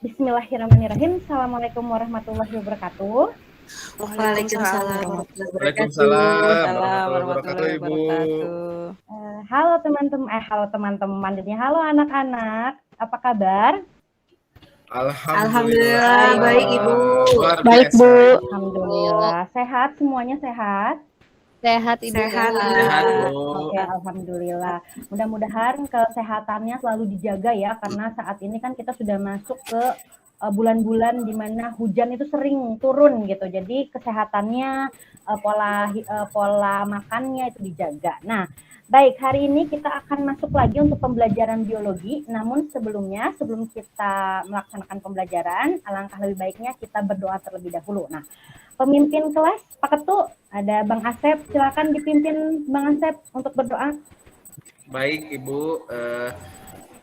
Bismillahirrahmanirrahim. Assalamualaikum warahmatullahi wabarakatuh. Waalaikumsalam warahmatullahi wabarakatuh. Waalaikumsalam warahmatullahi wabarakatuh. Halo teman-teman. Halo anak-anak. Apa kabar? Alhamdulillah baik Ibu. Baik Bu. Alhamdulillah. Sehat semuanya sehat? Sehat Ibu. Sehat Bu. Oke, alhamdulillah. Mudah-mudahan kesehatannya selalu dijaga ya, karena saat ini kan kita sudah masuk ke bulan-bulan di mana hujan itu sering turun gitu. Jadi kesehatannya, pola makannya itu dijaga. Nah, baik, hari ini kita akan masuk lagi untuk pembelajaran biologi. Namun sebelum kita melaksanakan pembelajaran, alangkah lebih baiknya kita berdoa terlebih dahulu. Nah, pemimpin kelas, Pak Ketu, ada Bang Asep, silakan dipimpin Bang Asep untuk berdoa. Baik Ibu,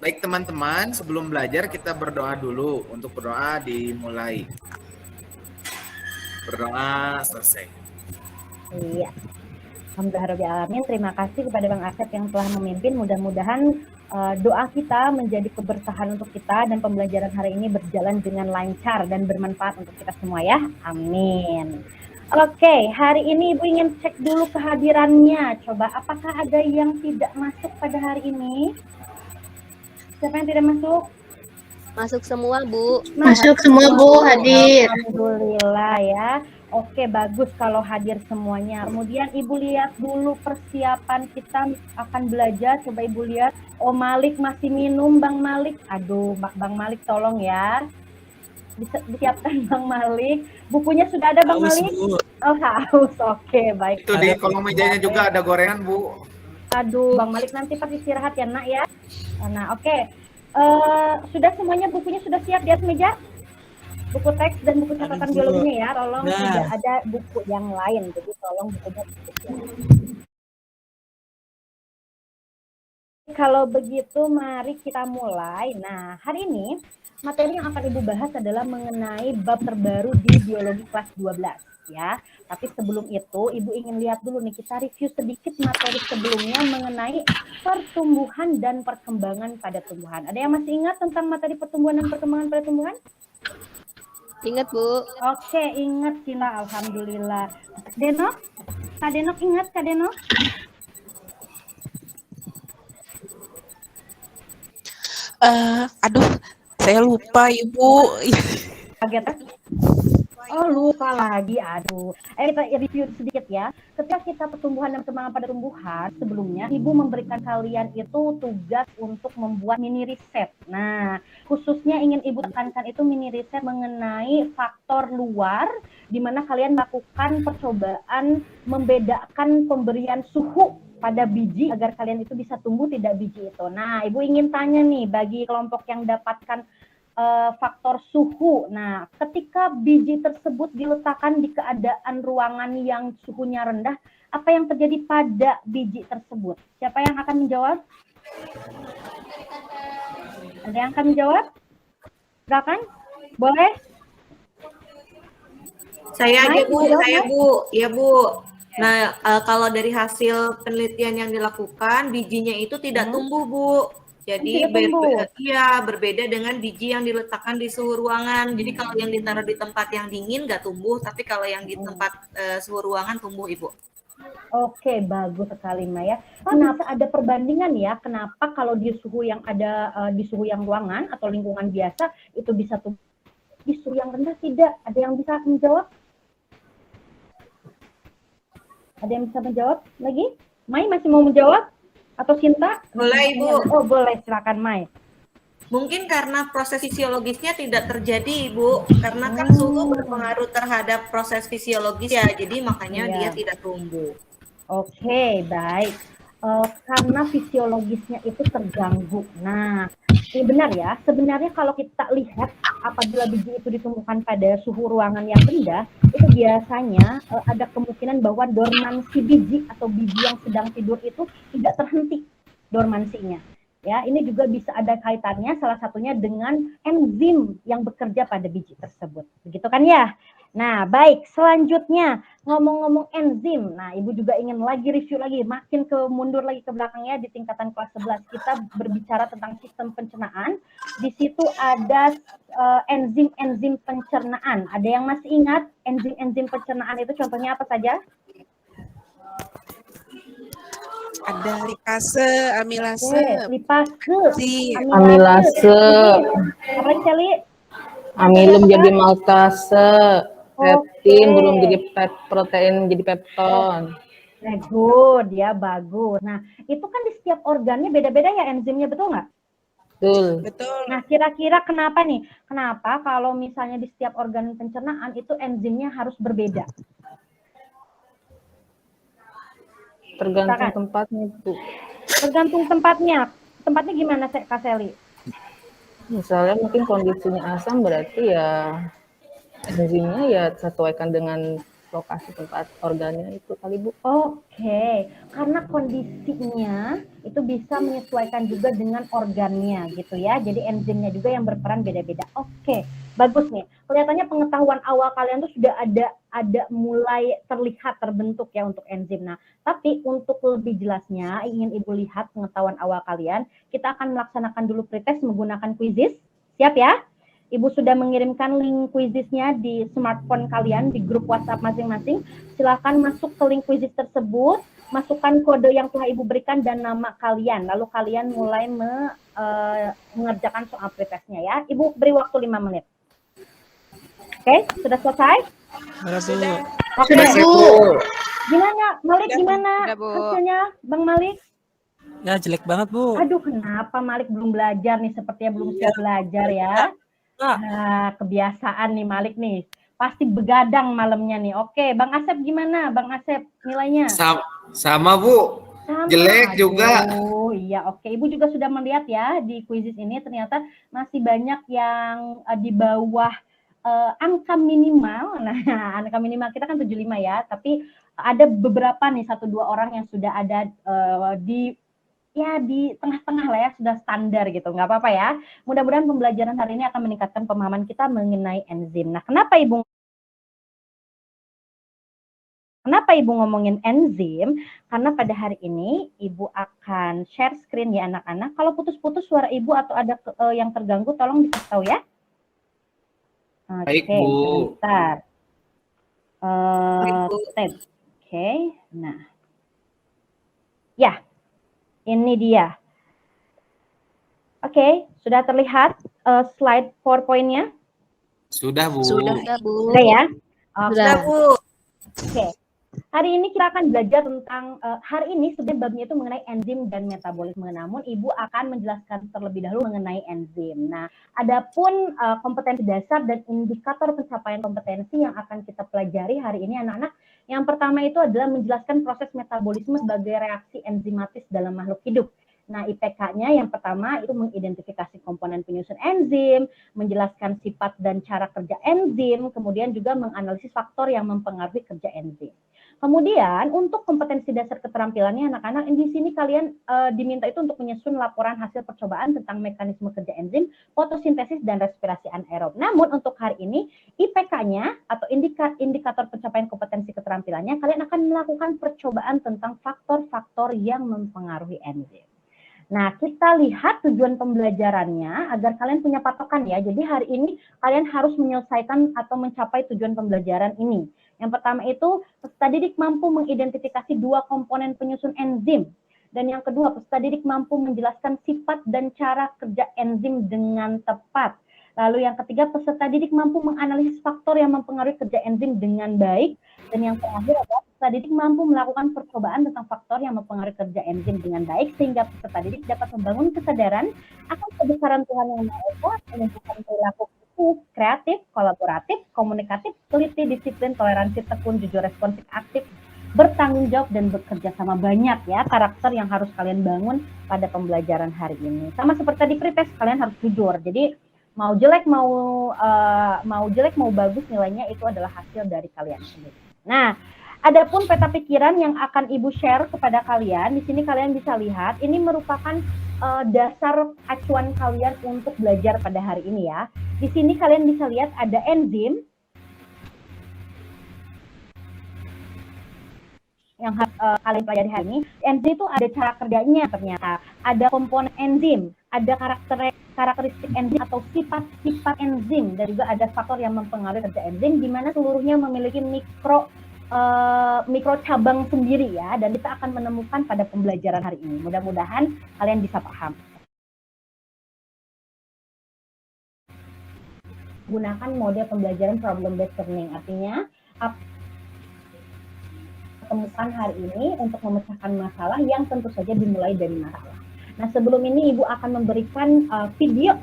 baik teman-teman, sebelum belajar kita berdoa dulu. Untuk berdoa dimulai. Berdoa selesai. Iya. Alhamdulillahirrahmanirrahim. Terima kasih kepada Bang Asep yang telah memimpin. Mudah-mudahan doa kita menjadi keberkahan untuk kita dan pembelajaran hari ini berjalan dengan lancar dan bermanfaat untuk kita semua ya. Amin. Oke, hari ini Ibu ingin cek dulu kehadirannya. Coba apakah ada yang tidak masuk pada hari ini? Siapa yang tidak masuk? Masuk semua Bu. Masuk semua Bu, hadir. Alhamdulillah ya. Oke, bagus kalau hadir semuanya. Kemudian Ibu lihat dulu persiapan kita akan belajar. Coba Ibu lihat. Oh, Malik masih minum, Bang Malik. Aduh, Bang Malik tolong ya. Bisa disiapkan Bang Malik. Bukunya sudah ada Bang Malik? Oh, haus. Oke, baik. Itu di kolong mejanya juga ada gorengan Bu. Aduh, Bang Malik nanti pas istirahat ya nak ya. Nah, oke. Sudah semuanya bukunya sudah siap di atas meja? Buku teks dan buku catatan biologinya ya, tolong tidak ada buku yang lain, jadi tolong bukunya disiapkan. Kalau begitu mari kita mulai. Nah, hari ini materi yang akan Ibu bahas adalah mengenai bab terbaru di biologi kelas 12 ya. Tapi sebelum itu Ibu ingin lihat dulu nih, kita review sedikit materi sebelumnya mengenai pertumbuhan dan perkembangan pada tumbuhan. Ada yang masih ingat tentang materi pertumbuhan dan perkembangan pada tumbuhan? Ingat Bu. Oke, ingat Sila, alhamdulillah. Denok? Kak Denok ingat Kak Denok? Aduh, saya lupa Ibu. Kaget ya? Oh, lupa lagi, aduh. Kita review sedikit ya. Ketika kita pertumbuhan dan perkembangan pada tumbuhan, sebelumnya Ibu memberikan kalian itu tugas untuk membuat mini riset. Nah, khususnya ingin Ibu tekankan itu mini riset mengenai faktor luar, di mana kalian melakukan percobaan membedakan pemberian suhu pada biji agar kalian itu bisa tumbuh tidak biji itu. Nah, Ibu ingin tanya nih, bagi kelompok yang dapatkan faktor suhu. Nah, ketika biji tersebut diletakkan di keadaan ruangan yang suhunya rendah, apa yang terjadi pada biji tersebut? Siapa yang akan menjawab? Ada yang akan menjawab? Silakan. Boleh? Saya aja Bu, saya Bu. Ya Bu. Nah, kalau dari hasil penelitian yang dilakukan, bijinya itu tidak tumbuh Bu. Jadi berbeda dengan biji yang diletakkan di suhu ruangan. Jadi kalau yang ditaruh di tempat yang dingin nggak tumbuh, tapi kalau yang di tempat suhu ruangan tumbuh Ibu. Oke, bagus sekali Maya. Kenapa ada perbandingan ya? Kenapa kalau di suhu yang ada di suhu yang ruangan atau lingkungan biasa itu bisa tumbuh, di suhu yang rendah tidak? Ada yang bisa menjawab? Ada yang bisa menjawab lagi? Mai masih mau menjawab? Atau Sinta? Boleh Ibu. Oh boleh, silakan Mai. Mungkin karena proses fisiologisnya tidak terjadi Ibu, karena kan suhu berpengaruh terhadap proses fisiologis ya, jadi makanya dia tidak tumbuh. Oke, baik. Karena fisiologisnya itu terganggu. Nah, ini benar ya. Sebenarnya kalau kita lihat apabila biji itu ditumbuhkan pada suhu ruangan yang rendah, itu biasanya ada kemungkinan bahwa dormansi biji atau biji yang sedang tidur itu tidak terhenti dormansinya. Ya, ini juga bisa ada kaitannya salah satunya dengan enzim yang bekerja pada biji tersebut. Begitu kan ya? Nah, baik. Selanjutnya, ngomong-ngomong enzim, nah Ibu juga ingin lagi review lagi, makin mundur lagi ke belakangnya di tingkatan kelas 11 kita berbicara tentang sistem pencernaan. Di situ ada enzim-enzim pencernaan. Ada yang masih ingat enzim-enzim pencernaan itu contohnya apa saja? Ada lipase, amilase, lipase, amilase, apa lagi Celi? amilum jadi maltase, peptin belum jadi protein jadi pepton. Good, ya bagus. Nah, itu kan di setiap organnya beda-beda ya enzimnya, betul nggak? Betul. Nah, kira-kira kenapa nih? Kenapa kalau misalnya di setiap organ pencernaan itu enzimnya harus berbeda? Tergantung tempatnya, Bu. Tergantung tempatnya. Tempatnya gimana, Kak Seli? Misalnya mungkin kondisinya asam, berarti ya enzimnya ya sesuaikan dengan lokasi tempat organnya itu kali, Bu. Oke, karena kondisinya itu bisa menyesuaikan juga dengan organnya gitu ya. Jadi enzimnya juga yang berperan beda-beda. Oke, bagus nih. Kelihatannya pengetahuan awal kalian tuh sudah ada mulai terlihat terbentuk ya untuk enzim. Nah, tapi untuk lebih jelasnya ingin Ibu lihat pengetahuan awal kalian, kita akan melaksanakan dulu pretest menggunakan quizzes. Siap ya? Ibu sudah mengirimkan link quizisnya di smartphone kalian di grup WhatsApp masing-masing. Silakan masuk ke link quizis tersebut, masukkan kode yang telah Ibu berikan dan nama kalian. Lalu kalian mulai mengerjakan soal pretestnya ya. Ibu beri waktu 5 menit. Oke, sudah selesai? Sudah. Oke, Bu. Gimana Malik, gimana hasilnya Bang Malik? Ya jelek banget, Bu. Aduh, kenapa Malik belum belajar nih? Sepertinya belum siap belajar ya. Nah, kebiasaan nih Malik nih. Pasti begadang malamnya nih. Oke, Bang Asep gimana? Bang Asep nilainya? Sama Bu. Jelek juga. Oh iya, oke. Ibu juga sudah melihat ya di quizzes ini ternyata masih banyak yang di bawah angka minimal. Nah, angka minimal kita kan 75 ya, tapi ada beberapa nih 1-2 orang yang sudah ada di tengah-tengah lah ya, sudah standar gitu, nggak apa-apa ya. Mudah-mudahan pembelajaran hari ini akan meningkatkan pemahaman kita mengenai enzim. Nah, kenapa Ibu ngomongin enzim? Karena pada hari ini Ibu akan share screen ya anak-anak. Kalau putus-putus suara Ibu atau ada yang terganggu, tolong dikasih tahu ya. Baik, Bu. Sebentar. Oke, nah. Ya. Ini dia. Oke, sudah terlihat slide PowerPoint-nya? Sudah, Bu. Sudah, Bu. Sudah ya? Sudah, Bu. Oke. Hari ini kita akan belajar tentang, hari ini sebenarnya babnya itu mengenai enzim dan metabolisme. Namun Ibu akan menjelaskan terlebih dahulu mengenai enzim. Nah, adapun kompetensi dasar dan indikator pencapaian kompetensi yang akan kita pelajari hari ini anak-anak. Yang pertama itu adalah menjelaskan proses metabolisme sebagai reaksi enzimatis dalam makhluk hidup. Nah, IPK-nya yang pertama itu mengidentifikasi komponen penyusun enzim, menjelaskan sifat dan cara kerja enzim, kemudian juga menganalisis faktor yang mempengaruhi kerja enzim. Kemudian untuk kompetensi dasar keterampilannya anak-anak, di sini kalian diminta itu untuk menyusun laporan hasil percobaan tentang mekanisme kerja enzim, fotosintesis dan respirasi anaerob. Namun untuk hari ini IPK-nya atau indikator pencapaian kompetensi keterampilannya, kalian akan melakukan percobaan tentang faktor-faktor yang mempengaruhi enzim. Nah, kita lihat tujuan pembelajarannya agar kalian punya patokan ya. Jadi hari ini kalian harus menyelesaikan atau mencapai tujuan pembelajaran ini. Yang pertama itu peserta didik mampu mengidentifikasi 2 komponen penyusun enzim. Dan yang kedua, peserta didik mampu menjelaskan sifat dan cara kerja enzim dengan tepat. Lalu yang ketiga, peserta didik mampu menganalisis faktor yang mempengaruhi kerja enzim dengan baik. Dan yang terakhir adalah peserta didik mampu melakukan percobaan tentang faktor yang mempengaruhi kerja enzim dengan baik sehingga peserta didik dapat membangun kesadaran akan kebesaran Tuhan Yang Maha Esa, menunjukkan perilaku kreatif, kolaboratif, komunikatif, teliti, disiplin, toleransi, tekun, jujur, responsif, aktif, bertanggung jawab dan bekerja sama. Banyak ya karakter yang harus kalian bangun pada pembelajaran hari ini. Sama seperti tadi pretest, kalian harus jujur. Jadi mau jelek mau bagus nilainya itu adalah hasil dari kalian sendiri. Nah, adapun peta pikiran yang akan Ibu share kepada kalian, di sini kalian bisa lihat ini merupakan dasar acuan kalian untuk belajar pada hari ini ya. Di sini kalian bisa lihat ada enzim. yang kalian pelajari hari ini, enzim itu ada cara kerjanya ternyata, ada komponen enzim, ada karakteristik enzim atau sifat-sifat enzim, dan juga ada faktor yang mempengaruhi kerja enzim, di mana seluruhnya memiliki mikro cabang sendiri ya, dan kita akan menemukan pada pembelajaran hari ini. Mudah-mudahan kalian bisa paham. Gunakan mode pembelajaran problem based learning, artinya temukan hari ini untuk memecahkan masalah yang tentu saja dimulai dari masalah. Nah, sebelum ini Ibu akan memberikan video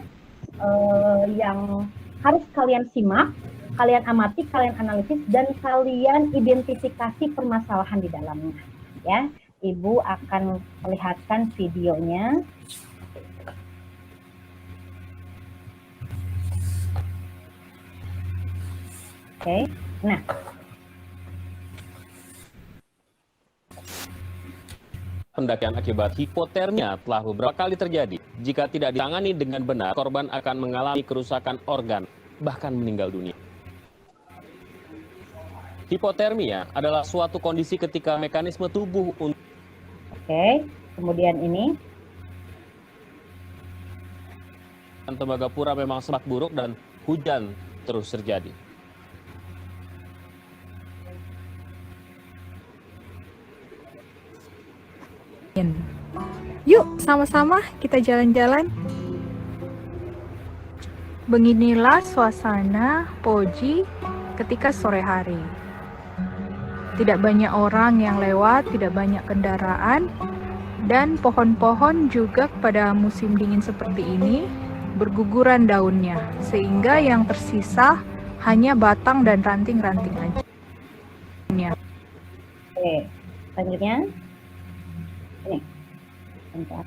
yang harus kalian simak, kalian amati, kalian analisis, dan kalian identifikasi permasalahan di dalamnya. Ya, Ibu akan perlihatkan videonya. Oke, nah. Pendakian akibat hipotermia telah beberapa kali terjadi. Jika tidak ditangani dengan benar, korban akan mengalami kerusakan organ, bahkan meninggal dunia. Hipotermia adalah suatu kondisi ketika mekanisme tubuh untuk... Oke, kemudian ini. Tembagapura memang sempat buruk dan hujan terus terjadi. Yuk, sama-sama kita jalan-jalan. Beginilah suasana Poji ketika sore hari. Tidak banyak orang yang lewat, tidak banyak kendaraan, dan pohon-pohon juga pada musim dingin seperti ini berguguran daunnya, sehingga yang tersisa hanya batang dan ranting-ranting aja. Oke, selanjutnya. Ini. Bentar.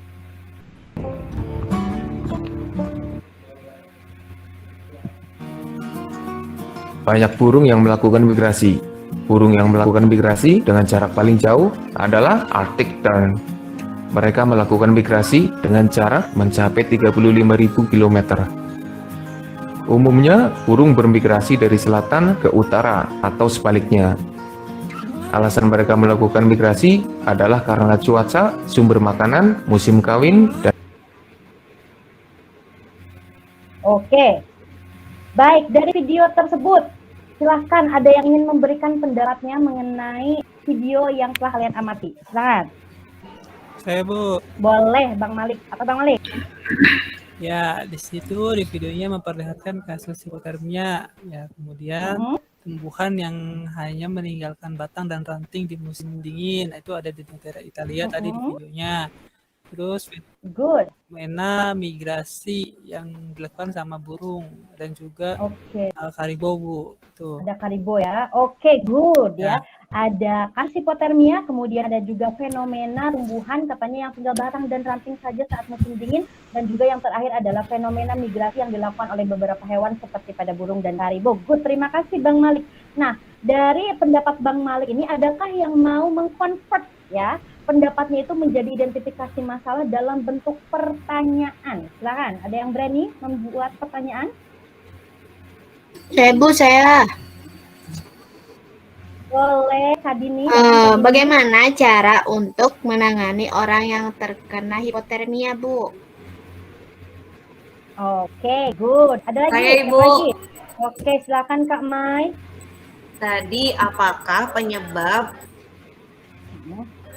Banyak burung yang melakukan migrasi. Burung yang melakukan migrasi dengan jarak paling jauh adalah Arctic Tern. Mereka melakukan migrasi dengan jarak mencapai 35.000 km. Umumnya, burung bermigrasi dari selatan ke utara atau sebaliknya. Alasan mereka melakukan migrasi adalah karena cuaca, sumber makanan, musim kawin, dan... Oke, baik, dari video tersebut, silahkan ada yang ingin memberikan pendapatnya mengenai video yang telah kalian amati. Silahkan. Saya, Bu. Boleh, Bang Malik. Apa Bang Malik? Ya, di situ di videonya memperlihatkan kasus hipotermia. Ya, kemudian tumbuhan yang hanya meninggalkan batang dan ranting di musim dingin. Itu ada di negara Italia tadi di videonya. Terus fenomena migrasi yang dilakukan sama burung dan juga karibou, Bu. Tuh. Ada karibou ya. Oke, good ya. Ada hipotermia, kemudian ada juga fenomena tumbuhan katanya yang tinggal batang dan ranting saja saat musim dingin, dan juga yang terakhir adalah fenomena migrasi yang dilakukan oleh beberapa hewan seperti pada burung dan karibou. Good, terima kasih Bang Malik. Nah, dari pendapat Bang Malik ini, adakah yang mau mengkonvert ya pendapatnya itu menjadi identifikasi masalah dalam bentuk pertanyaan? Silakan, ada yang berani membuat pertanyaan? Bu, saya. Boleh, Kak Dini. Bagaimana cara untuk menangani orang yang terkena hipotermia, Bu? Oke, good. Ada lagi? Saya, Ibu. Lagi? Oke, silakan Kak Mai. Tadi apakah penyebab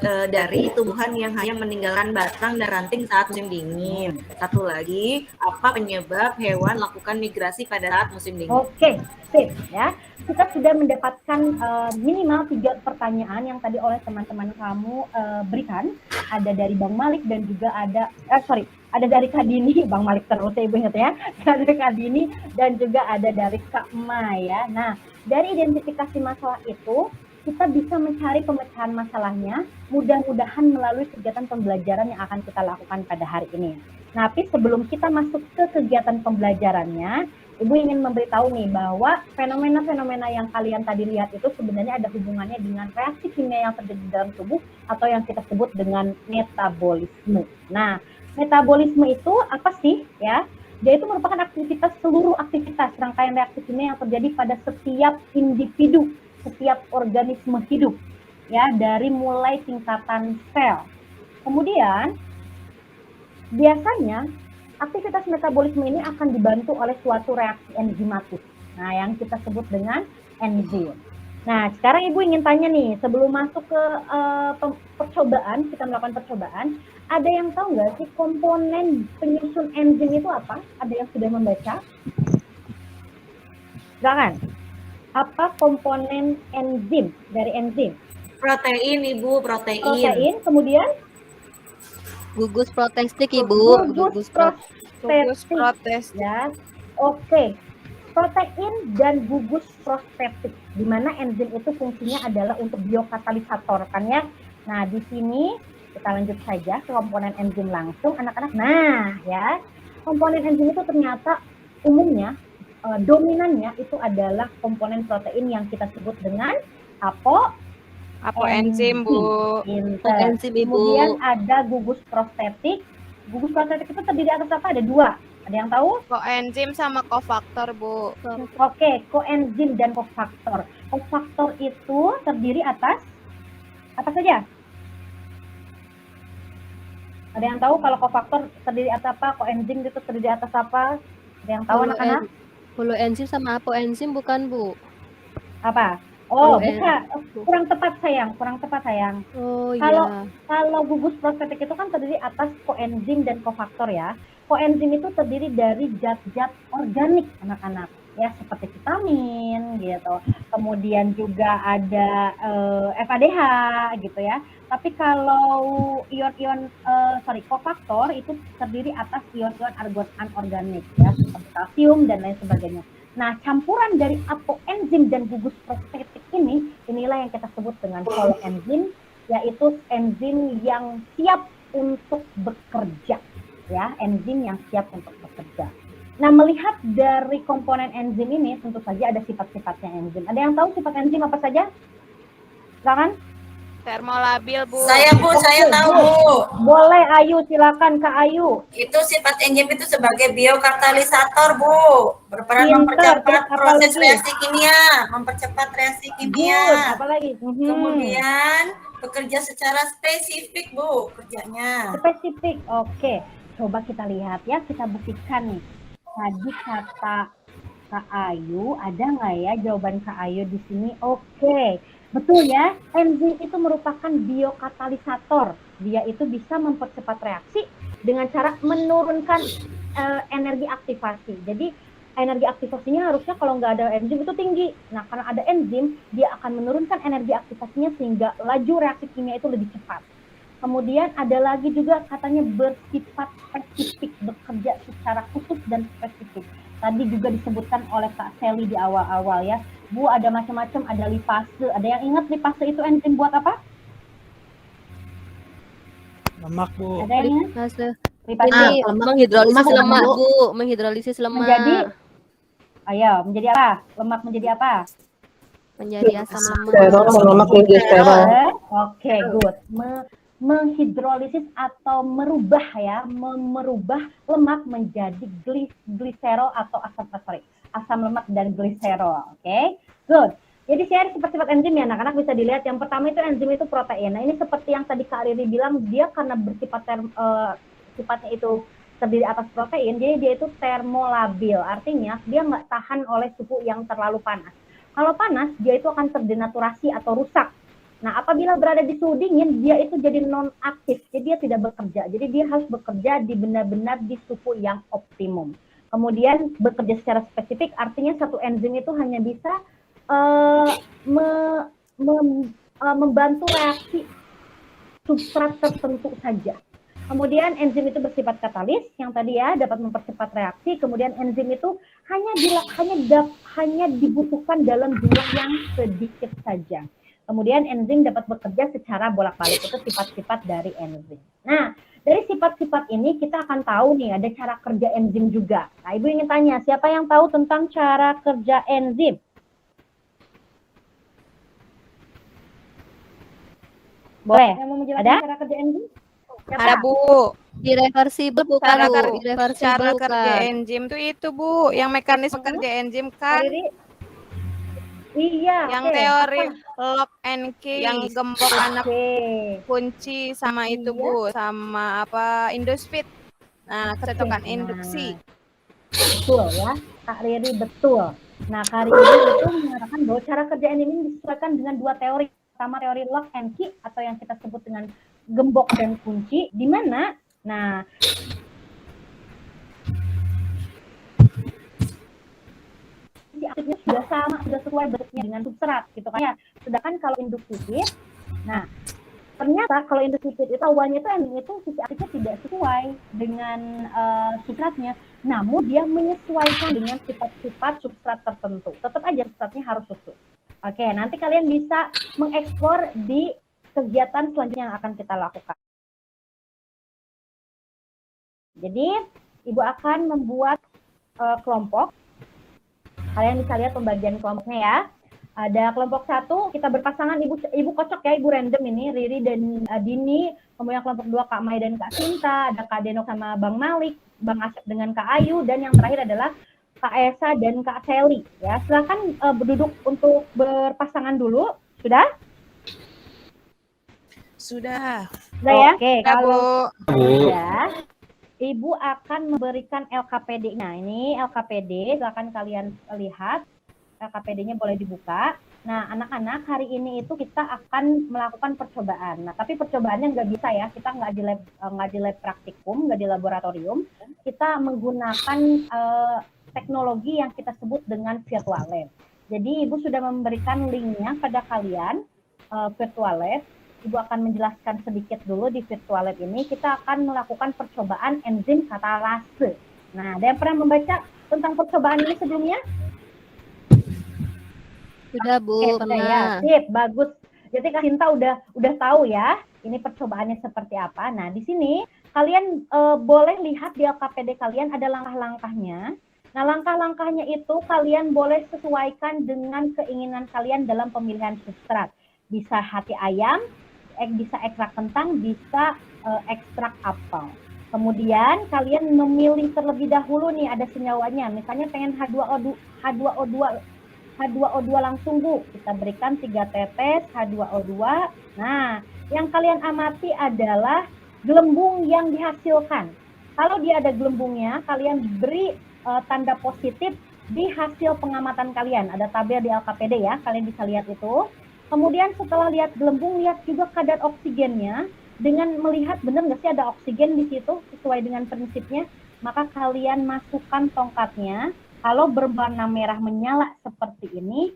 dari tumbuhan yang hanya meninggalkan batang dan ranting saat musim dingin? Satu lagi, apa penyebab hewan lakukan migrasi pada saat musim dingin? Oke, sip ya. Kita sudah mendapatkan minimal 3 pertanyaan yang tadi oleh teman-teman kamu berikan. Ada dari Bang Malik dan juga ada dari Kak Dini, Bang Malik terus saya ingat ya. Dari Kak Dini dan juga ada dari Kak Mai ya. Nah, dari identifikasi masalah itu kita bisa mencari pemecahan masalahnya, mudah-mudahan melalui kegiatan pembelajaran yang akan kita lakukan pada hari ini. Nah, tapi sebelum kita masuk ke kegiatan pembelajarannya, Ibu ingin memberitahu nih bahwa fenomena-fenomena yang kalian tadi lihat itu sebenarnya ada hubungannya dengan reaksi kimia yang terjadi dalam tubuh atau yang kita sebut dengan metabolisme. Nah, metabolisme itu apa sih ya? Dia itu merupakan seluruh aktivitas rangkaian reaksi kimia yang terjadi pada setiap individu, setiap organisme hidup. ya, dari mulai tingkatan sel. Kemudian biasanya aktivitas metabolisme ini akan dibantu oleh suatu reaksi enzimatik. Nah, yang kita sebut dengan enzim. Nah, sekarang Ibu ingin tanya nih, sebelum masuk ke percobaan, kita melakukan percobaan, ada yang tahu nggak sih komponen penyusun enzim itu apa? Ada yang sudah membaca? Silakan. Apa komponen enzim dari enzim? Protein, Ibu, protein. Protein, kemudian Gugus protestik, Ibu. gugus protestik. Ya. Oke. Protein dan gugus prostetik, di mana enzim itu fungsinya adalah untuk biokatalisator, kan ya. Nah, di sini kita lanjut saja ke komponen enzim langsung, anak-anak. Nah, ya, komponen enzim itu ternyata umumnya dominannya itu adalah komponen protein yang kita sebut dengan apoenzim, Bu. Enzim, Ibu. Kemudian ada gugus prostetik. Gugus prostetik itu terdiri atas apa? Ada dua. Ada yang tahu? Koenzim sama kofaktor, Bu. Oke, koenzim dan kofaktor. Kofaktor itu terdiri atas apa saja? Ada yang tahu kalau kofaktor terdiri atas apa? Koenzim itu terdiri atas apa? Ada yang tahu anak-anak? Holoenzim sama apoenzim bukan, Bu? Apa? Oh, bukan. Kurang tepat sayang, Oh, Kalau gugus prostetik itu kan terdiri atas koenzim dan kofaktor ya. Koenzim itu terdiri dari zat-zat organik anak-anak ya, seperti vitamin gitu. Kemudian juga ada FADH gitu ya. Tapi kalau kofaktor itu terdiri atas ion-ion anorganik ya, seperti kalsium dan lain sebagainya. Nah, campuran dari apoenzim dan gugus prostetik inilah yang kita sebut dengan holoenzim, yaitu enzim yang siap untuk bekerja. Ya, enzim yang siap untuk bekerja. Nah, melihat dari komponen enzim ini, tentu saja ada sifat-sifatnya enzim. Ada yang tahu sifat enzim apa saja? Silakan. Termolabil, Bu. Saya tahu, Bu. Boleh, Ayu, silakan Kak Ayu. Itu sifat enzim itu sebagai biokatalisator, Bu. Berperan Pinter, mempercepat terus proses apalagi? reaksi kimia, mempercepat reaksi kimia. Good, apalagi? Kemudian bekerja secara spesifik, Bu, kerjanya. Spesifik, oke. Coba kita lihat ya, kita buktikan nih. Tadi kata Kak Ayu, ada nggak ya jawaban Kak Ayu di sini? Oke, betul ya. Enzim itu merupakan biokatalisator. Dia itu bisa mempercepat reaksi dengan cara menurunkan energi aktivasi. Jadi energi aktivasinya harusnya kalau nggak ada enzim itu tinggi. Nah, karena ada enzim, dia akan menurunkan energi aktivasinya sehingga laju reaksi kimia itu lebih cepat. Kemudian ada lagi juga katanya bersifat spesifik, bekerja secara khusus dan spesifik. Tadi juga disebutkan oleh Kak Sally di awal-awal ya. Bu, ada macam-macam, ada lipase. Ada yang ingat lipase itu enzim buat apa? Lemak, Bu. Ada yang ingat? Lipase. Ini menghidrolisis lemak, Bu. Menghidrolisis lemak. Menjadi apa? Lemak menjadi apa? Menjadi asam lemak. Lemak menjadi sterol. Oke, good. Menghidrolisis atau merubah lemak menjadi gliserol atau asam lemak dan gliserol. Oke, good. Jadi share sifat-sifat enzim ya anak-anak bisa dilihat. Yang pertama itu enzim itu protein. Nah, ini seperti yang tadi Kak Riri bilang, dia karena sifatnya itu terdiri atas protein, jadi dia itu termolabil. Artinya dia nggak tahan oleh suhu yang terlalu panas. Kalau panas, dia itu akan terdenaturasi atau rusak. Nah, apabila berada di suhu dingin, dia itu jadi non-aktif, jadi dia tidak bekerja. Jadi dia harus bekerja di benar-benar di suhu yang optimum. Kemudian bekerja secara spesifik, artinya satu enzim itu hanya bisa membantu reaksi substrat tertentu saja. Kemudian enzim itu bersifat katalis, yang tadi ya dapat mempercepat reaksi. Kemudian enzim itu hanya dibutuhkan dalam jumlah yang sedikit saja. Kemudian enzim dapat bekerja secara bolak-balik, itu sifat-sifat dari enzim. Nah, dari sifat-sifat ini kita akan tahu nih ada cara kerja enzim juga. Nah, Ibu ingin tanya, siapa yang tahu tentang cara kerja enzim? Boleh? Yang mau menjelaskan cara kerja enzim? Ada, Bu. Irreversible bukan, Bu. Cara kerja enzim itu, Bu, yang mekanisme kerja enzim kan. Iya. Yang oke. teori Apa? lock and key yang gembok anak kunci sama itu Bu, sama apa Indospeed. Nah, kecocokan induksi. Betul ya, Kak Riri, betul. Nah, Kak Riri itu mengatakan bahwa cara kerja ini disesuaikan dengan dua teori. Pertama, teori lock and key atau yang kita sebut dengan gembok dan kunci, di mana nah aktifnya sudah sama, sudah sesuai bentuknya dengan substrat gitu kan ya. Sedangkan kalau induktif, nah ternyata kalau induktif itu awalnya itu ending itu sisi aktifnya tidak sesuai dengan substratnya, namun dia menyesuaikan dengan sifat-sifat substrat tertentu. Tetap aja substratnya harus utuh. Oke, nanti kalian bisa mengeksplor di kegiatan selanjutnya yang akan kita lakukan. Jadi, Ibu akan membuat kelompok. Kalian bisa lihat pembagian kelompoknya ya. Ada kelompok 1, kita berpasangan, Ibu kocok ya, Ibu random ini, Riri dan Dini. Kemudian kelompok 2, Kak Mai dan Kak Sinta. Ada Kak Deno sama Bang Malik, Bang Asep dengan Kak Ayu. Dan yang terakhir adalah Kak Esa dan Kak Seli. Ya, silakan berduduk untuk berpasangan dulu. Sudah? Sudah. Sudah ya? Oke, Sudah, kalau Bu. sudah, Ibu akan memberikan LKPD-nya. Ini LKPD, silakan kalian lihat. LKPD-nya boleh dibuka. Nah, anak-anak, hari ini itu kita akan melakukan percobaan. Nah, tapi percobaannya nggak bisa ya. Kita nggak di lab praktikum, nggak di laboratorium. Kita menggunakan teknologi yang kita sebut dengan virtual lab. Jadi, Ibu sudah memberikan linknya pada kalian, virtual lab. Ibu akan menjelaskan sedikit dulu di virtual lab ini. Kita akan melakukan percobaan enzim katalase. Nah, ada yang pernah membaca tentang percobaan ini sebelumnya? Sudah Bu, Sudah ya, sip, bagus. Jadi Kak Sinta udah tahu ya, ini percobaannya seperti apa. Nah, di sini kalian boleh lihat di LKPD kalian ada langkah-langkahnya. Nah, langkah-langkahnya itu kalian boleh sesuaikan dengan keinginan kalian dalam pemilihan substrat. Bisa hati ayam, bisa ekstrak kentang, bisa ekstrak apel. Kemudian kalian memilih terlebih dahulu nih, ada senyawanya. Misalnya pengen H2O2 langsung Bu, kita berikan 3 tetes H2O2. Nah, yang kalian amati adalah gelembung yang dihasilkan. Kalau dia ada gelembungnya, kalian beri tanda positif di hasil pengamatan kalian. Ada tabel di LKPD ya, kalian bisa lihat itu. Kemudian setelah lihat gelembung, lihat juga kadar oksigennya. Dengan melihat benar nggak sih ada oksigen di situ sesuai dengan prinsipnya, maka kalian masukkan tongkatnya. Kalau berwarna merah menyala seperti ini,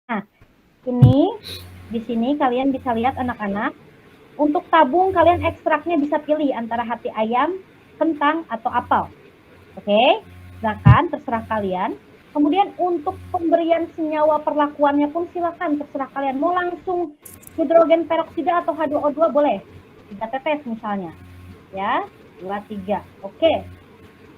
Nah, ini di sini kalian bisa lihat anak-anak. Untuk tabung kalian ekstraknya bisa pilih antara hati ayam, kentang atau apel. Oke, silakan terserah kalian. Kemudian untuk pemberian senyawa perlakuannya pun silakan terserah kalian. Mau langsung hidrogen peroksida atau H2O2 boleh. 3 tetes misalnya. Ya, 2, 3. Oke.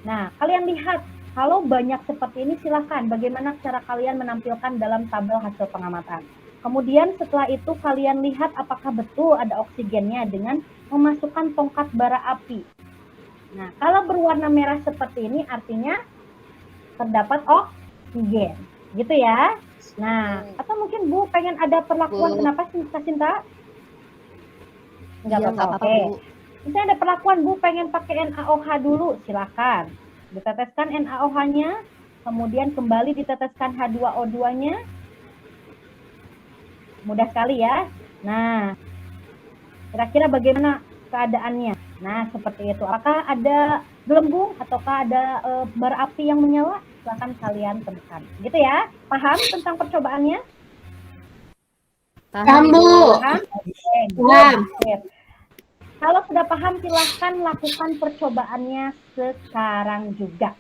Nah, kalian lihat kalau banyak seperti ini silakan bagaimana cara kalian menampilkan dalam tabel hasil pengamatan. Kemudian setelah itu kalian lihat apakah betul ada oksigennya dengan memasukkan tongkat bara api. Nah, kalau berwarna merah seperti ini artinya terdapat oksigen, gitu ya. Nah, atau mungkin Bu pengen ada perlakuan, kenapa Kak Sinta? Enggak apa-apa, oke. Misalnya ada perlakuan Bu pengen pakai NaOH dulu, silakan. Diteteskan NaOH-nya, kemudian kembali diteteskan H2O2-nya. Mudah sekali ya. Nah, kira-kira bagaimana keadaannya? Nah, seperti itu. Apakah ada gelembung ataukah ada bara api yang menyala? Silakan kalian temukan. Gitu ya. Paham tentang percobaannya? Paham, Bu. Paham? Oke. Kalau sudah paham, silahkan lakukan percobaannya sekarang juga.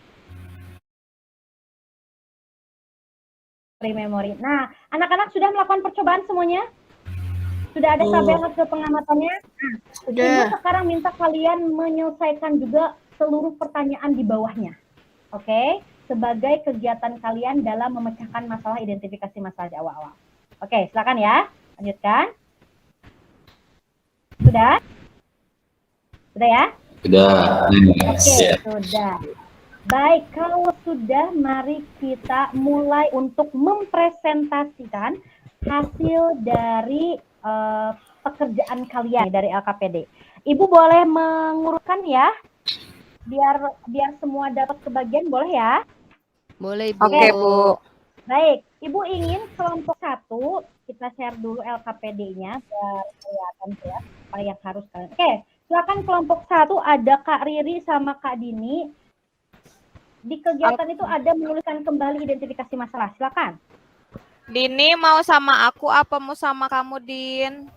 Memori. Nah, anak-anak sudah melakukan percobaan semuanya? Sudah ada tabel hasil pengamatannya? Nah, Ibu sekarang minta kalian menyelesaikan juga seluruh pertanyaan di bawahnya. Oke? Sebagai kegiatan kalian dalam memecahkan masalah identifikasi masalah di awal-awal. Oke, silakan ya. Lanjutkan. Sudah? Sudah ya? Sudah. Oke, sudah. Baik, kalau sudah, mari kita mulai untuk mempresentasikan hasil dari pekerjaan kalian dari LKPD. Ibu boleh mengurutkan ya, biar semua dapat kebagian, boleh ya? Boleh, Bu. Oke, Bu. Baik, Ibu ingin kelompok 1, kita share dulu LKPD-nya biar kelihatan ya, apa yang harus kalian. Oke, silakan kelompok 1 ada Kak Riri sama Kak Dini. Di kegiatan itu ada menuliskan kembali identifikasi masalah. Silakan. Dini mau sama aku apa mau sama kamu, Din?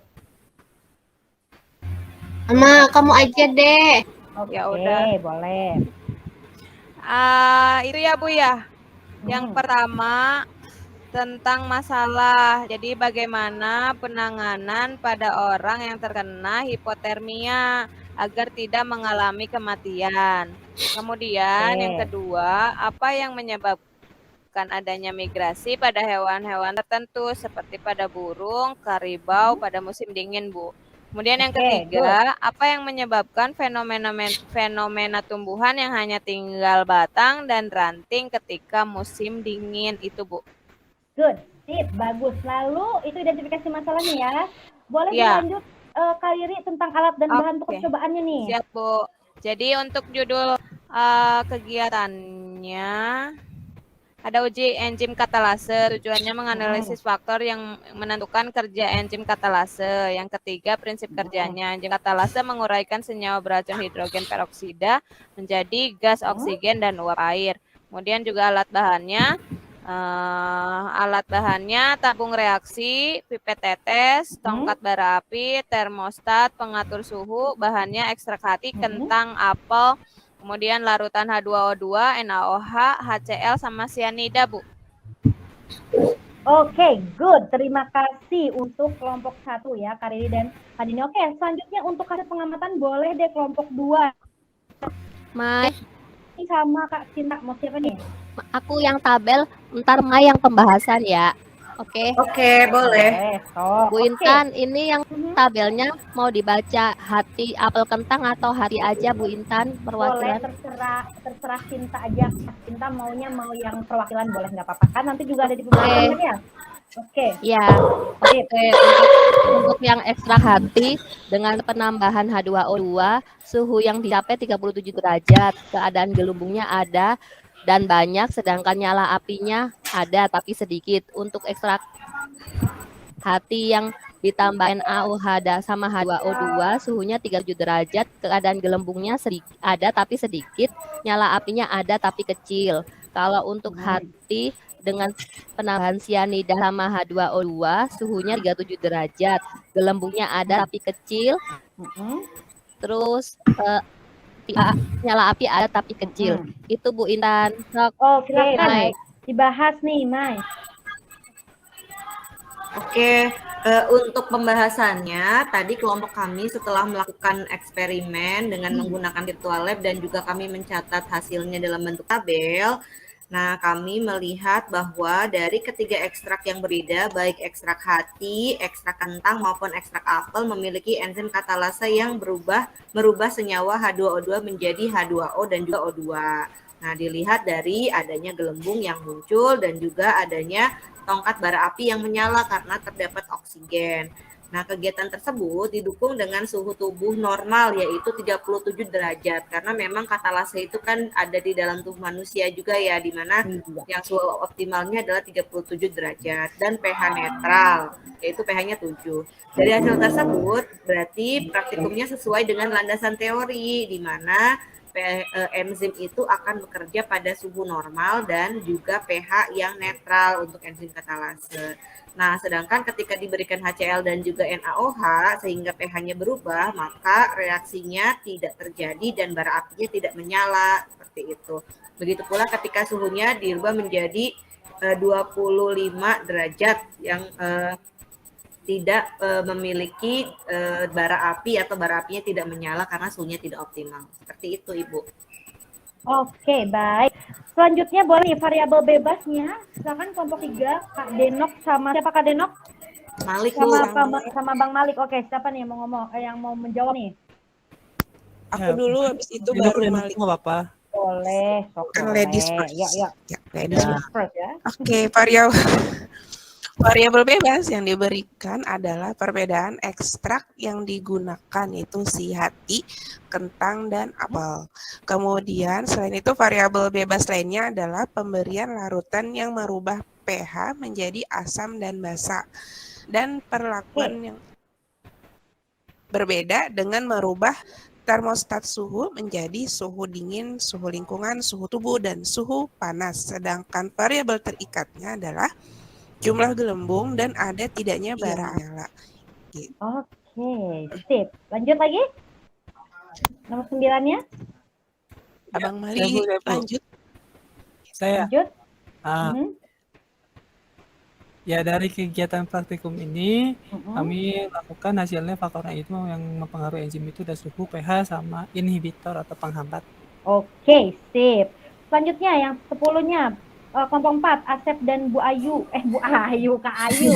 Sama kamu aja deh. Oke, Ya udah. boleh. Itu ya, Bu ya. Yang pertama tentang masalah. Jadi bagaimana penanganan pada orang yang terkena hipotermia agar tidak mengalami kematian. Kemudian yang kedua, apa yang menyebabkan adanya migrasi pada hewan-hewan tertentu seperti pada burung, karibau pada musim dingin, Bu. Kemudian yang ketiga, apa yang menyebabkan fenomena tumbuhan yang hanya tinggal batang dan ranting ketika musim dingin itu, Bu. Good, sip, bagus. Lalu itu identifikasi masalahnya ya. Boleh Ya. dilanjut Kak Riri tentang alat dan bahan Oke. percobaannya nih. Siap, Bu. Jadi untuk judul kegiatannya ada uji enzim katalase. Tujuannya menganalisis faktor yang menentukan kerja enzim katalase. Yang ketiga, prinsip kerjanya. Enzim katalase menguraikan senyawa beracun hidrogen peroksida menjadi gas oksigen dan uap air. Kemudian juga alat bahannya tabung reaksi, pipet tetes, tongkat bara api, termostat, pengatur suhu, bahannya ekstrak hati, kentang, apel, kemudian larutan H2O2, NaOH, HCl, sama sianida, Bu. Oke, good. Terima kasih untuk kelompok 1 ya, Kak Riri dan Kak Dini. Oke, selanjutnya untuk hasil pengamatan boleh deh kelompok 2. Mai, Ini sama Kak Cinta, mau siapa nih? aku yang tabel, ntar Mai yang pembahasan ya. Oke. Oke, boleh. Bu Intan, ini yang tabelnya mau dibaca hati apel kentang atau hati aja, Bu Intan, Boleh, perwakilan? terserah Cinta aja. Cinta maunya mau yang perwakilan boleh, nggak apa-apa. Kan nanti juga ada di pembahasan ya. Oke. Ya, oke. Untuk yang ekstrak hati dengan penambahan H2O2, suhu yang dicapai 37 derajat, keadaan gelembungnya ada dan banyak, sedangkan nyala apinya ada tapi sedikit. Untuk ekstrak hati yang ditambah NaOH sama H2O2, suhunya 37 derajat, keadaan gelembungnya ada tapi sedikit, nyala apinya ada tapi kecil. Kalau untuk hati dengan penambahan sianida sama H2O2, suhunya 37 derajat, gelembungnya ada tapi kecil, terus nyala api ada tapi kecil. Itu Bu Intan. Oke, baik. Dibahas nih, Mai. Oke, untuk pembahasannya, tadi kelompok kami setelah melakukan eksperimen dengan menggunakan virtual lab dan juga kami mencatat hasilnya dalam bentuk tabel. Nah, kami melihat bahwa dari ketiga ekstrak yang berbeda, baik ekstrak hati, ekstrak kentang, maupun ekstrak apel memiliki enzim katalase yang merubah senyawa H2O2 menjadi H2O dan juga O2. Nah, dilihat dari adanya gelembung yang muncul dan juga adanya tongkat bara api yang menyala karena terdapat oksigen. Nah, kegiatan tersebut didukung dengan suhu tubuh normal yaitu 37 derajat karena memang katalase itu kan ada di dalam tubuh manusia juga ya, di mana yang suhu optimalnya adalah 37 derajat dan pH netral yaitu pH-nya 7. Dari hasil tersebut berarti praktikumnya sesuai dengan landasan teori di mana enzim itu akan bekerja pada suhu normal dan juga pH yang netral untuk enzim katalase. Nah, sedangkan ketika diberikan HCl dan juga NaOH sehingga pH-nya berubah, maka reaksinya tidak terjadi dan bara apinya tidak menyala seperti itu. Begitu pula ketika suhunya dirubah menjadi 25 derajat yang tidak memiliki bara api atau bara apinya tidak menyala karena suhunya tidak optimal. Seperti itu, Ibu. Oke, baik. Selanjutnya boleh nih variabel bebasnya. Silakan kelompok 3, Kak Denok sama siapa Kak Denok? Malik, Bu. Sama Bang Malik. Oke, siapa nih yang mau ngomong, yang mau menjawab nih? Aku dulu, habis itu baru Malik. Nggak apa-apa. Boleh, sok Kan boleh. ladies first. Yuk, yuk. Ya, ladies Ya. first. First ya. Oke, variabel bebas yang diberikan adalah perbedaan ekstrak yang digunakan, yaitu si hati, kentang, dan apel. Kemudian selain itu variabel bebas lainnya adalah pemberian larutan yang merubah pH menjadi asam dan basa, dan perlakuan yang berbeda dengan merubah termostat suhu menjadi suhu dingin, suhu lingkungan, suhu tubuh, dan suhu panas. Sedangkan variabel terikatnya adalah jumlah gelembung dan ada tidaknya bara nyala. Gitu. Oke, sip. Lanjut lagi. Nomor 9-nya. Abang Ya, Mali, Bu, ya, Bu. lanjut. Saya. Lanjut. Ya, dari kegiatan praktikum ini kami lakukan hasilnya faktornya itu yang mempengaruhi enzim itu dan suhu, pH, sama inhibitor atau penghambat. Oke, sip. Selanjutnya yang 10-nya. Kelompok 4, Asep dan Bu Ayu. Bu Ayu, Kak Ayu.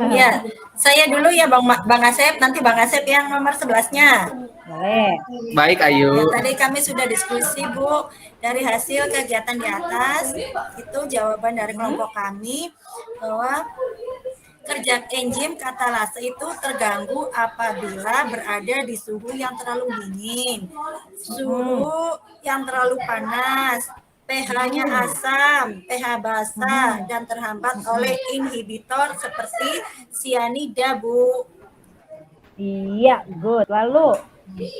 Iya, saya dulu ya Bang Asep, nanti Bang Asep yang nomor 11-nya. Boleh. Baik, Ayu. Ya, tadi kami sudah diskusi, Bu. Dari hasil kegiatan di atas, itu jawaban dari kelompok kami bahwa kerja enzim katalase itu terganggu apabila berada di suhu yang terlalu dingin, suhu yang terlalu panas, pH-nya asam, pH basa, dan terhambat oleh inhibitor seperti sianida, Bu. Iya, good. Lalu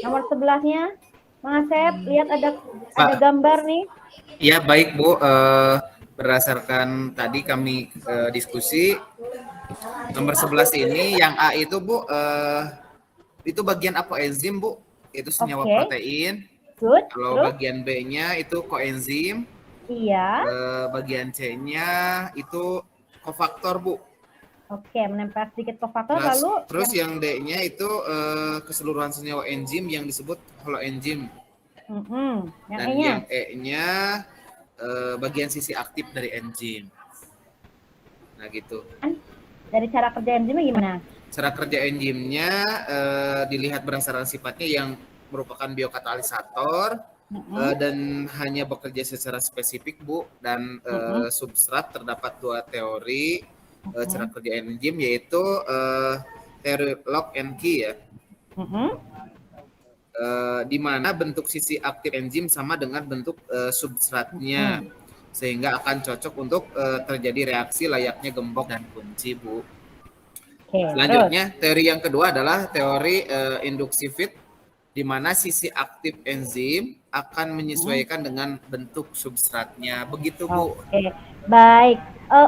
nomor 11-nya, Mang Asep, lihat ada gambar nih. Ya, baik, Bu. Berdasarkan tadi kami diskusi, nomor 11 ini yang A itu, Bu, itu bagian apa enzim, Bu? Itu senyawa protein. Good. Kalau Terus? bagian B-nya itu koenzim. Iya. Bagian C-nya itu kofaktor, Bu. Oke, menempel sedikit kofaktor. Lalu Terus yang D-nya itu keseluruhan senyawa enzim yang disebut holoenzim. Yang Dan E-nya? yang E-nya bagian sisi aktif dari enzim. Nah, gitu. Dari cara kerja enzimnya gimana? Cara kerja enzimnya dilihat berdasarkan sifatnya yang merupakan biokatalisator dan hanya bekerja secara spesifik, Bu. Dan substrat terdapat dua teori cara kerja enzim, yaitu teori lock and key ya. Di mana bentuk sisi aktif enzim sama dengan bentuk substratnya, sehingga akan cocok untuk terjadi reaksi layaknya gembok dan kunci, Bu. Selanjutnya, teori yang kedua adalah teori induksi fit, di mana sisi aktif enzim akan menyesuaikan dengan bentuk substratnya. Begitu, Bu. Oke, baik.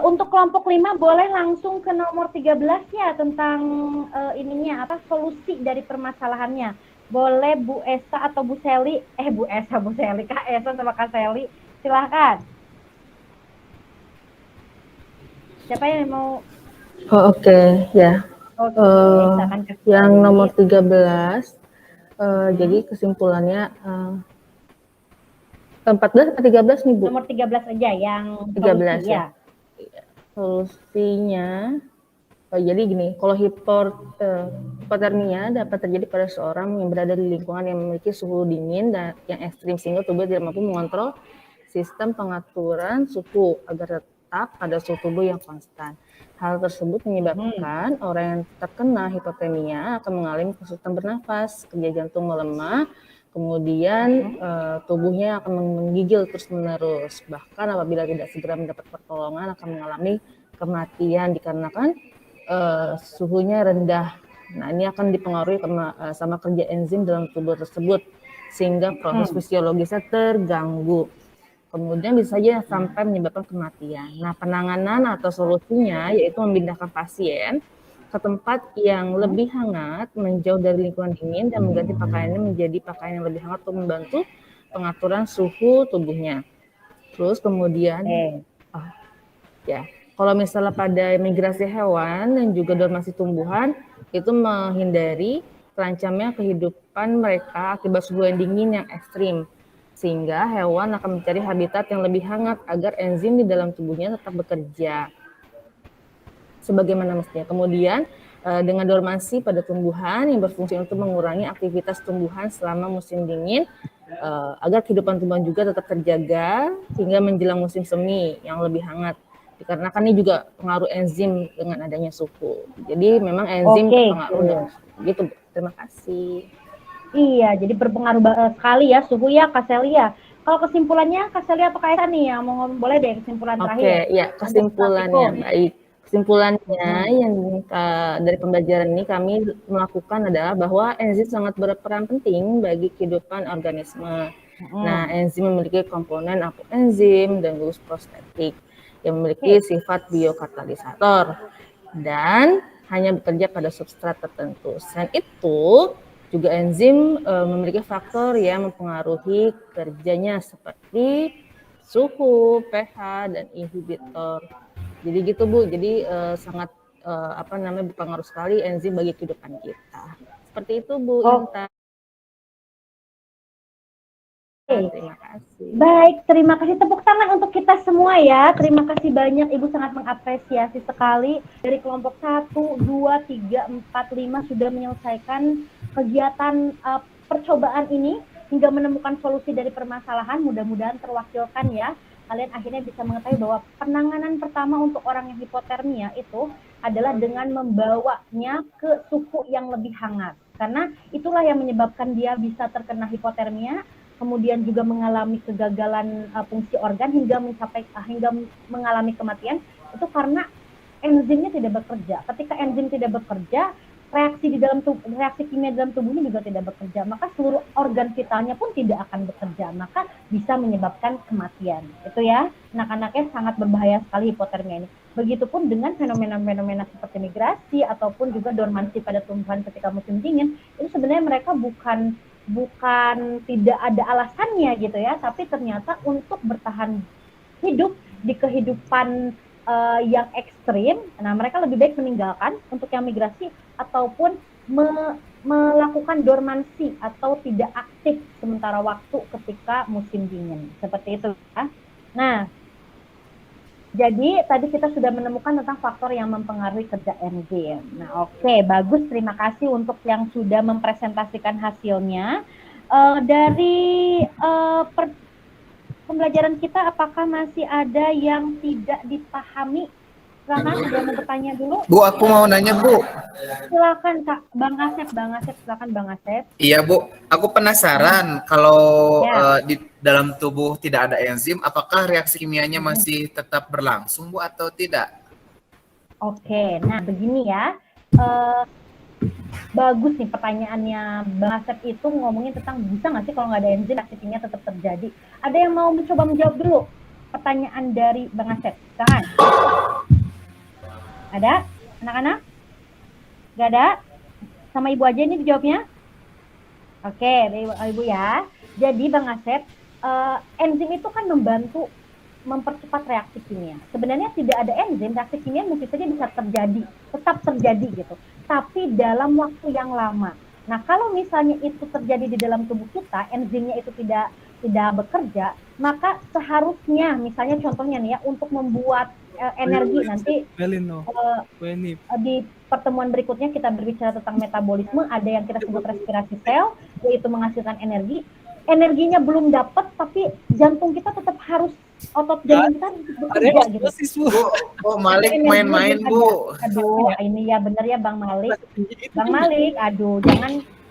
Untuk kelompok 5 boleh langsung ke nomor 13 ya, tentang ininya apa solusi dari permasalahannya. Boleh Bu Esa atau Bu Seli, Bu Seli, Kak Esa sama Kak Seli, silahkan. Siapa yang mau? Oke, ya. Yang nomor 13, jadi kesimpulannya 14 atau 13 nih, Bu? Nomor 13 aja yang 13 solusi, ya. Solusinya, jadi gini, kalau hipotermia dapat terjadi pada seorang yang berada di lingkungan yang memiliki suhu dingin dan yang ekstrim, sehingga tubuh tidak mampu mengontrol sistem pengaturan suhu agar tetap pada suhu tubuh yang konstan. Hal tersebut menyebabkan orang yang terkena hipotermia akan mengalami kesulitan bernafas, kerja jantung melemah, kemudian tubuhnya akan menggigil terus-menerus. Bahkan apabila tidak segera mendapat pertolongan akan mengalami kematian dikarenakan suhunya rendah. Nah, ini akan dipengaruhi sama kerja enzim dalam tubuh tersebut, sehingga proses fisiologisnya terganggu. Kemudian bisa saja sampai menyebabkan kematian. Nah, penanganan atau solusinya yaitu memindahkan pasien ke tempat yang lebih hangat, menjauh dari lingkungan dingin, dan mengganti pakaiannya menjadi pakaian yang lebih hangat untuk membantu pengaturan suhu tubuhnya. Terus kemudian, kalau misalnya pada migrasi hewan dan juga dormasi tumbuhan, itu menghindari terancamnya kehidupan mereka akibat suhu yang dingin yang ekstrim, sehingga hewan akan mencari habitat yang lebih hangat agar enzim di dalam tubuhnya tetap bekerja sebagaimana mestinya. Kemudian dengan dormasi pada tumbuhan yang berfungsi untuk mengurangi aktivitas tumbuhan selama musim dingin, agar kehidupan tumbuhan juga tetap terjaga hingga menjelang musim semi yang lebih hangat. Dikarenakan ini juga pengaruh enzim dengan adanya suhu. Jadi memang enzim berpengaruh dengan suhu. Gitu. Terima kasih. Iya, jadi berpengaruh sekali ya suhu ya, Kak Celia. Kalau kesimpulannya Kak Celia atau Kak Esa nih yang mau ngomong, boleh deh kesimpulan terakhir. Oke, ya kesimpulannya baik. Kesimpulannya yang dari pembelajaran ini kami melakukan adalah bahwa enzim sangat berperan penting bagi kehidupan organisme. Nah, enzim memiliki komponen apoenzim dan gugus prostetik yang memiliki sifat biokatalisator dan hanya bekerja pada substrat tertentu. Selain itu, juga enzim memiliki faktor yang mempengaruhi kerjanya seperti suhu, pH, dan inhibitor. Jadi gitu Bu, jadi sangat berpengaruh sekali enzim bagi kehidupan kita. Seperti itu Bu Intan. Terima kasih. Baik, terima kasih, tepuk tangan untuk kita semua ya. Terima kasih banyak, Ibu sangat mengapresiasi sekali dari kelompok 1, 2, 3, 4, 5 sudah menyelesaikan kegiatan percobaan ini hingga menemukan solusi dari permasalahan. Mudah-mudahan terwakilkan ya. Kalian akhirnya bisa mengetahui bahwa penanganan pertama untuk orang yang hipotermia itu adalah dengan membawanya ke suhu yang lebih hangat. Karena itulah yang menyebabkan dia bisa terkena hipotermia, kemudian juga mengalami kegagalan fungsi organ hingga mengalami kematian. Itu karena enzimnya tidak bekerja. Ketika enzim tidak bekerja, reaksi kimia dalam tubuhnya juga tidak bekerja, maka seluruh organ vitalnya pun tidak akan bekerja, maka bisa menyebabkan kematian. Itu ya, anak-anaknya sangat berbahaya sekali hipotermia ini. Begitupun dengan fenomena-fenomena seperti migrasi ataupun juga dormansi pada tumbuhan ketika musim dingin, itu sebenarnya mereka bukan tidak ada alasannya gitu ya, tapi ternyata untuk bertahan hidup di kehidupan yang ekstrim, nah mereka lebih baik meninggalkan untuk yang migrasi ataupun melakukan dormansi atau tidak aktif sementara waktu ketika musim dingin, seperti itu ya. Nah, jadi tadi kita sudah menemukan tentang faktor yang mempengaruhi kerja enzim. Nah, oke, bagus, terima kasih untuk yang sudah mempresentasikan hasilnya. Dari pembelajaran kita, apakah masih ada yang tidak dipahami? Silakan, ada yang mau bertanya dulu? Bu, aku mau nanya, Bu. Silakan, Kak. Bang Asep, silakan Bang Asep. Iya, Bu. Aku penasaran kalau di dalam tubuh tidak ada enzim, apakah reaksi kimianya masih tetap berlangsung, Bu, atau tidak? Oke, nah begini ya. Bagus nih pertanyaannya Bang Asep itu ngomongin tentang bisa nggak sih kalau nggak ada enzim reaksi kimia tetap terjadi. Ada yang mau mencoba menjawab dulu pertanyaan dari Bang Asep? Silakan. Ada anak-anak? Nggak ada? Sama Ibu aja ini dijawabnya? Oke, Ibu ya. Jadi Bang Asep, enzim itu kan membantu mempercepat reaksi kimia. Sebenarnya tidak ada enzim, reaksi kimia mungkin saja bisa terjadi, tetap terjadi gitu. Tapi dalam waktu yang lama. Nah, kalau misalnya itu terjadi di dalam tubuh kita, enzimnya itu tidak bekerja, maka seharusnya, misalnya contohnya nih ya, untuk membuat energi nanti di pertemuan berikutnya kita berbicara tentang metabolisme, ada yang kita sebut respirasi sel, yaitu menghasilkan energi. Energinya belum dapat, tapi jantung kita tetap harus, otot jantung kita harus bekerja gitu. Bu, Malik main-main, Bu. Aduh, ini ya bener ya Bang Malik. Bang Malik, aduh,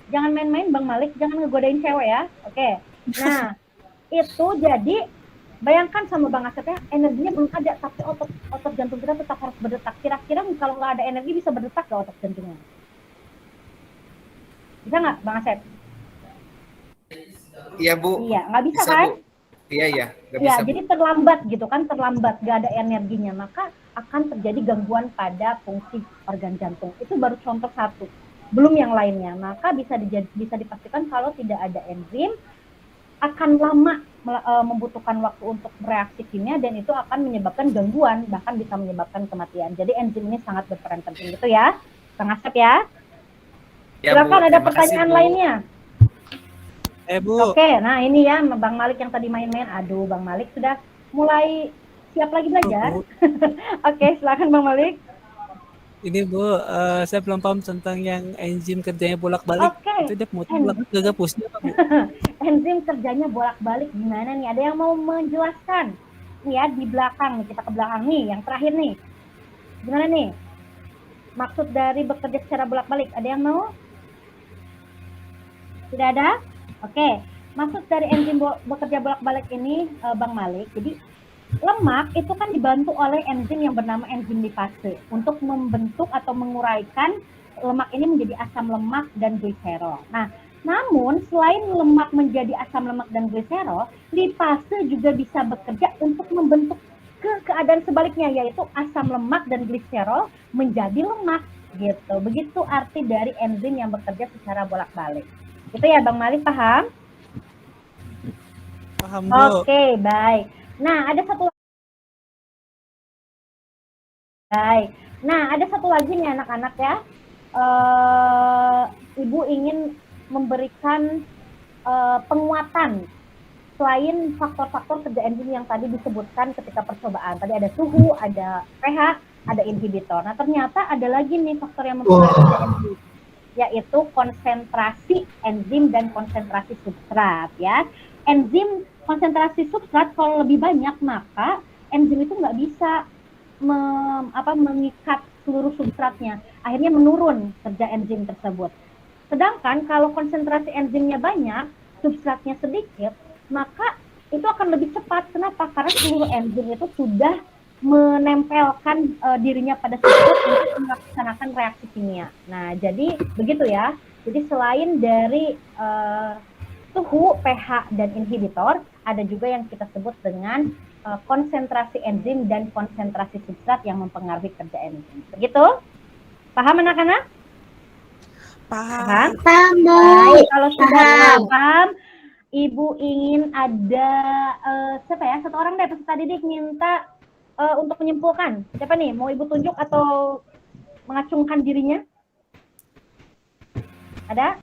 jangan main-main Bang Malik, jangan ngegodain cewek ya. Oke. Nah, itu jadi bayangkan sama Bang Asep ya, energinya belum ada, tapi otot jantung kita tetap harus berdetak. Kira-kira kalau nggak ada energi bisa berdetak nggak otot jantungnya? Bisa nggak Bang Asep? Iya, Bu. Iya, nggak bisa kan? Bu. Iya, nggak ya, bisa. Jadi terlambat gitu kan, terlambat, nggak ada energinya, maka akan terjadi gangguan pada fungsi organ jantung. Itu baru contoh satu, belum yang lainnya. Maka bisa dipastikan kalau tidak ada enzim, akan lama membutuhkan waktu untuk bereaksi kimia dan itu akan menyebabkan gangguan, bahkan bisa menyebabkan kematian. Jadi enzim ini sangat berperan penting gitu ya, Kang Asep ya. Silakan, ada pertanyaan lainnya. Bu. Oke, nah ini ya Bang Malik yang tadi main-main. Aduh, Bang Malik sudah mulai siap lagi belajar. Oke, silakan Bang Malik. Ini Bu, saya belum paham tentang yang enzim kerjanya bolak-balik. Oke. Itu dia muter bolak-balik gak pusing apa Bu? Enzim kerjanya bolak-balik gimana nih? Ada yang mau menjelaskan? Nih ya, di belakang nih, kita ke belakang nih, yang terakhir nih. Gimana nih? Maksud dari bekerja secara bolak-balik, ada yang mau? Tidak ada? Oke. Maksud dari enzim bekerja bolak-balik ini, Bang Malik, jadi lemak itu kan dibantu oleh enzim yang bernama enzim lipase untuk membentuk atau menguraikan lemak ini menjadi asam lemak dan gliserol. Nah, namun selain lemak menjadi asam lemak dan gliserol, lipase juga bisa bekerja untuk membentuk keadaan sebaliknya, yaitu asam lemak dan gliserol menjadi lemak gitu. Begitu arti dari enzim yang bekerja secara bolak-balik. Itu ya Bang Malik, paham? Paham Bu. Oke, baik. Nah, ada satu lagi nih anak-anak ya. Ibu ingin memberikan penguatan selain faktor-faktor kerja enzim yang tadi disebutkan ketika percobaan. Tadi ada suhu, ada pH, ada inhibitor. Nah, ternyata ada lagi nih faktor yang mempengaruhi kerja enzim, yaitu konsentrasi enzim dan konsentrasi substrat ya. Enzim konsentrasi substrat kalau lebih banyak, maka enzim itu nggak bisa mengikat seluruh substratnya. Akhirnya menurun kerja enzim tersebut. Sedangkan kalau konsentrasi enzimnya banyak, substratnya sedikit, maka itu akan lebih cepat. Kenapa? Karena seluruh enzim itu sudah menempelkan dirinya pada substrat untuk melaksanakan reaksi kimia. Nah, jadi begitu ya. Jadi selain dari suhu, pH, dan inhibitor, ada juga yang kita sebut dengan konsentrasi enzim dan konsentrasi substrat yang mempengaruhi kerja enzim. Begitu? Paham anak-anak? Paham. Paham, Bu. Baik, kalau sudah paham, Ibu ingin ada siapa ya? Satu orang deh peserta didik minta untuk menyimpulkan. Siapa nih? Mau Ibu tunjuk atau mengacungkan dirinya? Ada?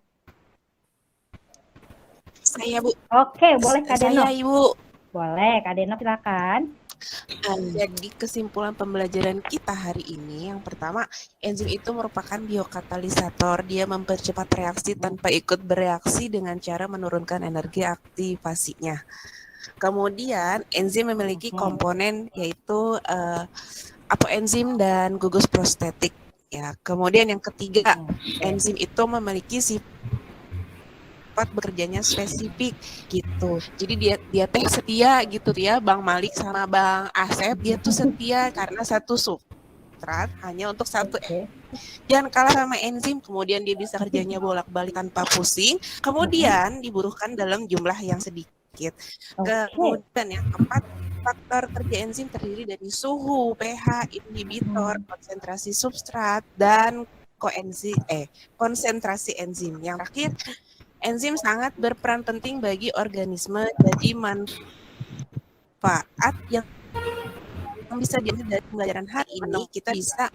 Saya Bu. Oke, boleh Kak Deno. Saya Ibu. Boleh, Kak Deno silakan. Jadi kesimpulan pembelajaran kita hari ini, yang pertama, enzim itu merupakan biokatalisator. Dia mempercepat reaksi tanpa ikut bereaksi dengan cara menurunkan energi aktivasinya. Kemudian, enzim memiliki komponen yaitu apoenzim dan gugus prostetik. Ya. Kemudian yang ketiga, enzim itu memiliki sifat bekerjanya spesifik gitu. Jadi dia teh setia gitu ya, Bang Malik sama Bang Asep, dia tuh setia karena satu substrat hanya untuk satu. Jangan kalah sama enzim, kemudian dia bisa kerjanya bolak-balik tanpa pusing, kemudian dibutuhkan dalam jumlah yang sedikit. Kemudian yang keempat, faktor kerja enzim terdiri dari suhu, pH, inhibitor, konsentrasi substrat, dan konsentrasi enzim. Yang terakhir, enzim sangat berperan penting bagi organisme, jadi manfaat yang bisa diambil dari pembelajaran hari ini, kita bisa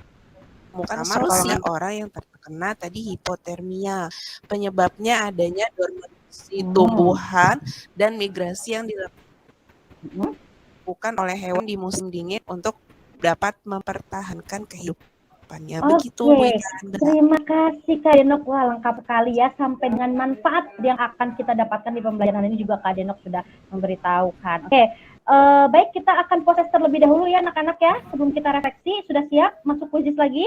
menemukan solusi orang yang terkena tadi hipotermia. Penyebabnya adanya dormansi tumbuhan dan migrasi yang dilakukan oleh hewan di musim dingin untuk dapat mempertahankan kehidupannya. Begitu. Terima kasih Kak Denok. Wah, lengkap sekali ya, sampai dengan manfaat yang akan kita dapatkan di pembelajaran ini juga Kak Denok sudah memberitahukan. Oke, baik, kita akan proses terlebih dahulu ya anak-anak ya, sebelum kita refleksi. Sudah siap masuk kuis lagi?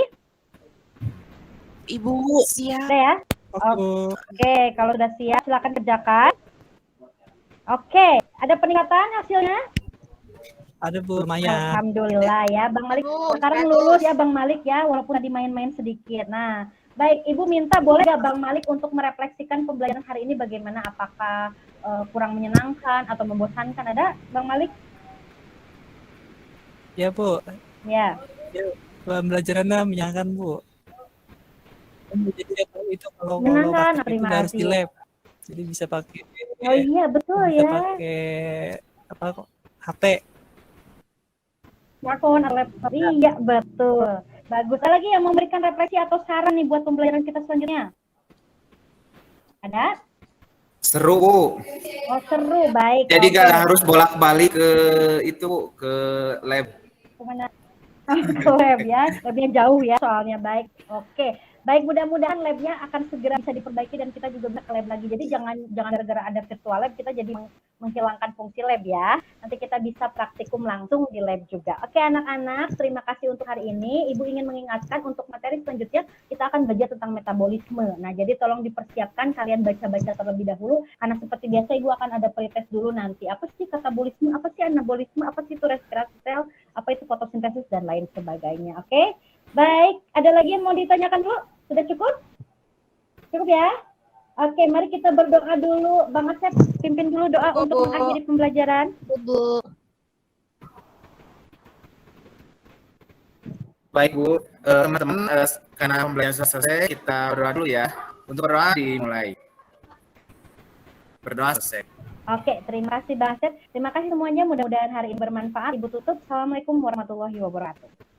Ibu siap. Sudah ya? Oke, kalau sudah siap silakan kerjakan. Oke, ada peningkatan hasilnya? Ada Bu, lumayan. Alhamdulillah ya, Bang Malik. Sekarang lulus ya Bang Malik ya, walaupun tadi main-main sedikit. Nah, baik, Ibu minta boleh nggak Bang Malik untuk merefleksikan pembelajaran hari ini bagaimana? Apakah kurang menyenangkan atau membosankan? Ada Bang Malik? Ya Bu. Ya. Pembelajarannya menyenangkan Bu. Jadi itu kalau menyenangkan, praktek itu harus di lab. Jadi bisa pakai. Oh iya betul ya. Bisa pakai HP. Smartphone atau laptop. Iya, betul. Bagus. Ada lagi yang memberikan refleksi atau saran nih buat pembelajaran kita selanjutnya? Ada? Seru, Bu. Oh, seru. Baik. Jadi gak harus bolak-balik ke lab. Kemana? ke lab ya, labnya jauh ya soalnya. Baik, oke. Baik, mudah-mudahan labnya akan segera bisa diperbaiki dan kita juga bisa ke lab lagi. Jadi jangan gara-gara ada virtual lab kita jadi menghilangkan fungsi lab ya. Nanti kita bisa praktikum langsung di lab juga. Oke anak-anak, terima kasih untuk hari ini. Ibu ingin mengingatkan untuk materi selanjutnya kita akan belajar tentang metabolisme. Nah, jadi tolong dipersiapkan kalian baca-baca terlebih dahulu karena seperti biasa Ibu akan ada pretest dulu nanti. Apa sih katabolisme, apa sih anabolisme, apa sih itu respirasi sel, apa itu fotosintesis dan lain sebagainya. Oke? Baik, ada lagi yang mau ditanyakan dulu? Sudah cukup? Cukup ya? Oke, mari kita berdoa dulu. Bang Asep, pimpin dulu doa untuk mengakhiri pembelajaran. Bu. Baik Bu, teman-teman, karena pembelajaran sudah selesai, kita berdoa dulu ya. Untuk berdoa dimulai. Berdoa selesai. Oke, terima kasih Bang Asep. Terima kasih semuanya. Mudah-mudahan hari ini bermanfaat. Ibu tutup. Assalamualaikum warahmatullahi wabarakatuh.